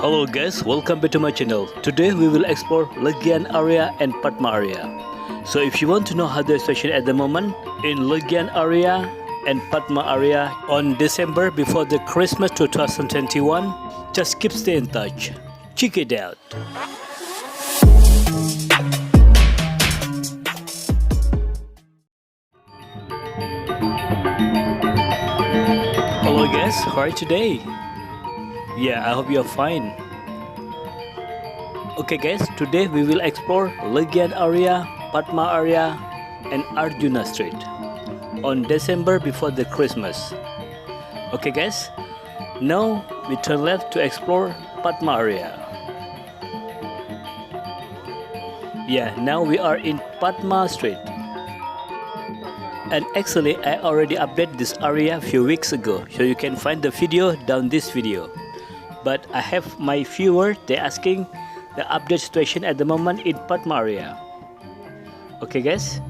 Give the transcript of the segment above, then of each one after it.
Hello guys, welcome back to my channel. Today we will explore Legian area and Padma area. So if you want to know how the situation at the moment in Legian area and Padma area on December before the Christmas 2021, just keep stay in touch. Check it out. Hello guys, how are you today? Yeah, I hope you are fine. Okay guys, today we will explore Legian area, Padma area and Arjuna street on December before the Christmas. Okay guys, now we turn left to explore Padma area. Yeah, now we are in Padma street. And actually I already updated this area a few weeks ago, so you can find the video down this video. But I have my viewer, they're asking the update situation at the moment in Padma area. Okay guys,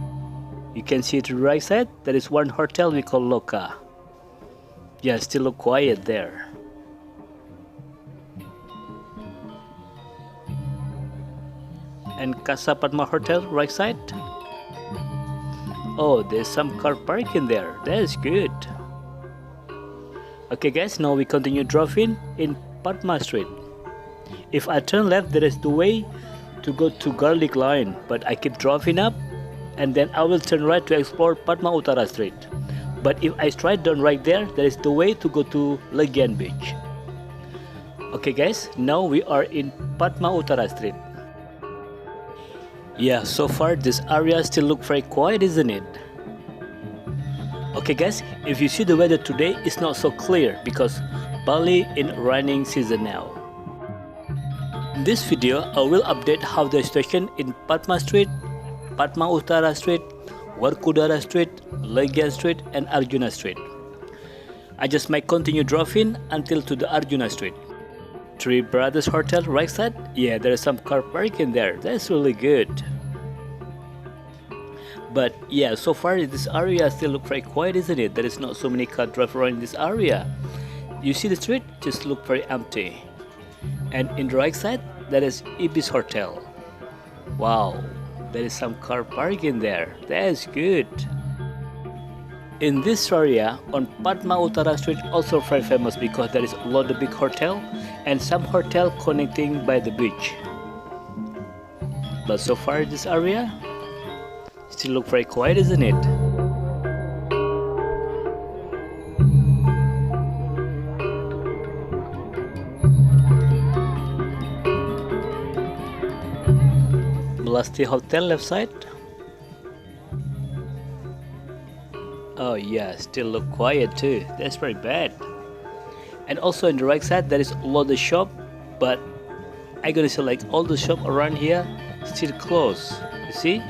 you can see to the right side, there is one hotel we call Loka. Yeah, still look quiet there. And Casa Padma Hotel, right side. Oh, there's some car parking there. That is good. Okay guys, now we continue driving in Padma Street. If I turn left, there is the way to go to Garlic Line, but I keep driving up and then I will turn right to explore Padma Utara Street. But if I straight down right there, there is the way to go to Legian Beach. Okay guys, now we are in Padma Utara Street. Yeah, so far this area still look very quiet, isn't it? Okay guys, if you see the weather today, it's not so clear because Bali in raining season now. In this video, I will update how the situation in Padma Street, Padma Utara Street, Werkudara Street, Legian Street and Arjuna Street. I just might continue driving until to the Arjuna Street. Three Brothers Hotel right side. Yeah, there is some car parking there. That's really good. But yeah, so far this area still look very quiet, isn't it? There is not so many car drive around in this area. You see the street just look very empty. And in the right side, there is Ibis Hotel. Wow, there is some car parking there. That is good. In this area, on Padma Utara Street, also very famous because there is a lot of big hotel and some hotel connecting by the beach. But so far this area still look very quiet, isn't it? Melasti Hotel left side. Oh yeah, still look quiet too. That's very bad. And also in the right side there is a lot of shop, but I gotta say like all the shop around here still closed. You see?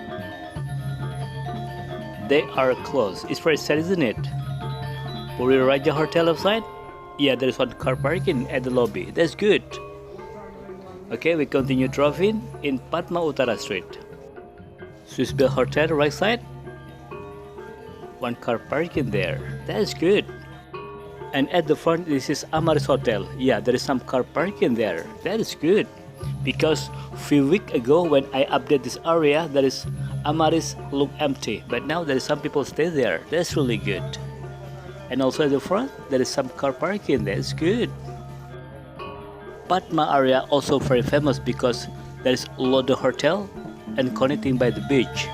They are closed. It's very sad, isn't it? Puri Raja Hotel left side. Yeah, there is one car parking at the lobby. That's good. Okay, we continue driving in Padma Utara Street. Swiss Bell Hotel right side. One car parking there. That is good. And at the front, this is Amaris Hotel. Yeah, there is some car parking there. That is good. Because a few weeks ago when I update this area, there is Amaris look empty. But now there is some people stay there. That's really good. And also at the front, there is some car parking. That's good. Padma area also very famous because there is a lot of hotel and connecting by the beach.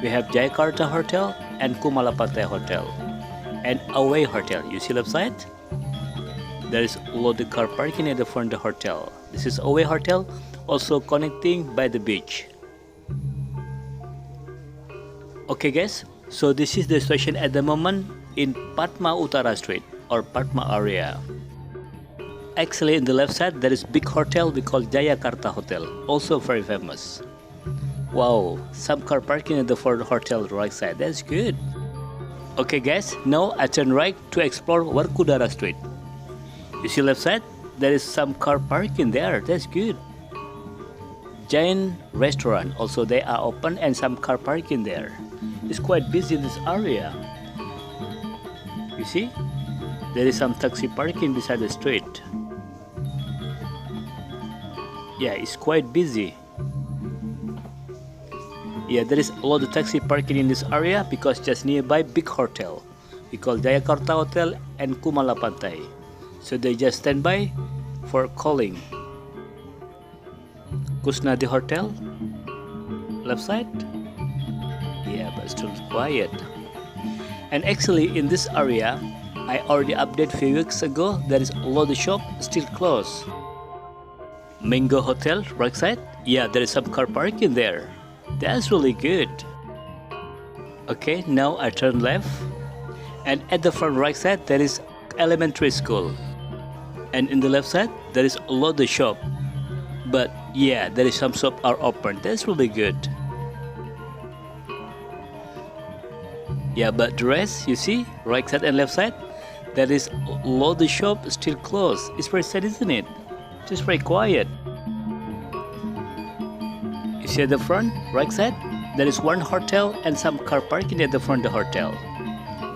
We have Jakarta Hotel and Kumalapate Hotel and Away Hotel. You see left side? There is a lot of car parking at the front of the hotel. This is Away Hotel, also connecting by the beach. Okay guys, so this is the situation at the moment in Padma Utara Street or Padma area. Actually in the left side there is big hotel we call Jayakarta Hotel, also very famous. Wow, some car parking at the front hotel right side. That's good. Okay guys, now I turn right to explore Werkudara Street. You see left side, there is some car parking there. That's good. Giant restaurant, also they are open and some car parking there. It's quite busy in this area. You see, there is some taxi parking beside the street. Yeah, it's quite busy. Yeah, there is a lot of taxi parking in this area because just nearby big hotel. We call Jayakarta Hotel and Kumala Pantai. So they just stand by for calling. Kusnadi Hotel, left side. Yeah, but still quiet. And actually in this area, I already updated few weeks ago, there is a lot of shop still closed. Mango Hotel, right side. Yeah, there is some car parking there. That's really good. Okay, now I turn left. And at the front right side, there is elementary school. And in the left side, there is a lot of shop. But yeah, there is some shop are open. That's really good. Yeah, but the rest, you see, right side and left side, there is a lot of shop still closed. It's very sad, isn't it? Just very quiet. You see at the front, right side, there is one hotel and some car parking at the front of the hotel.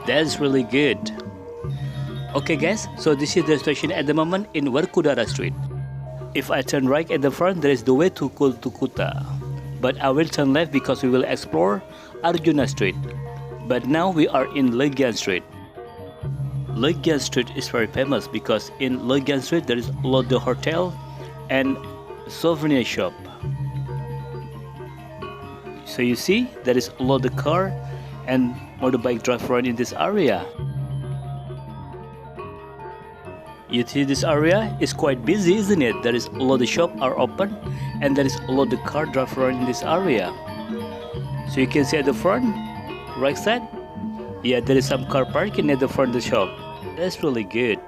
That's really good. Okay guys, so this is the situation at the moment in Werkudara Street. If I turn right at the front, there is the way to go to Kuta. But I will turn left because we will explore Arjuna Street. But now we are in Legian Street. Legian Street is very famous because in Legian Street there is a lot of hotel and souvenir shop. So you see, there is a lot of car and motorbike drive around in this area. You see this area is quite busy, isn't it? There is a lot of shop are open and there is a lot of car drive around in this area. So you can see at the front, right side, yeah, there is some car parking at the front of the shop. That's really good.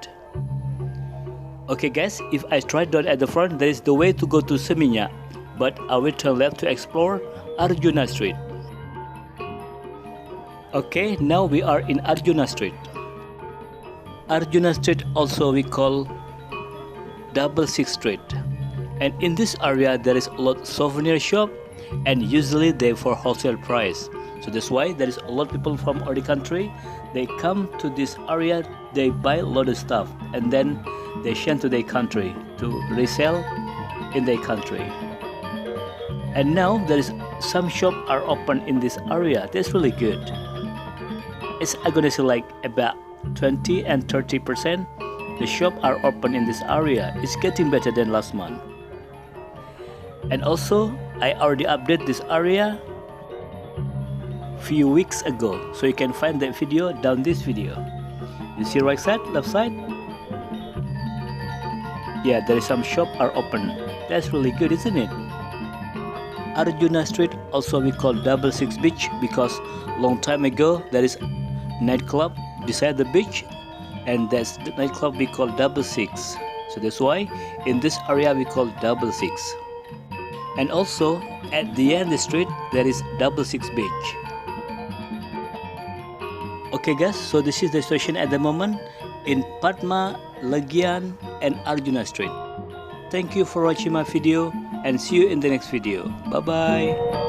Okay guys, if I try down at the front, there is the way to go to Seminya, but I will turn left to explore Arjuna Street. Okay, now we are in Arjuna Street. Arjuna Street also we call 66 Street. And in this area there is a lot of souvenir shop and usually they for wholesale price. So that's why there is a lot of people from other country. They come to this area, they buy a lot of stuff and then they send to their country to resell in their country. And now there is some shop are open in this area. That's really good. It's I'm gonna say like about 20 and 30% the shop are open in this area. It's getting better than last month. And also I already updated this area few weeks ago, so you can find that video down this video. You see right side, left side, yeah, there is some shop are open. That's really good, isn't it? Arjuna Street also we call 66 Beach because long time ago there is nightclub beside the beach and that's the nightclub we call 66. So that's why in this area we call 66. And also at the end of the street there is 66 Beach. Okay guys, so this is the situation at the moment in Padma, Legian and Arjuna Street. Thank you for watching my video and see you in the next video. Bye bye.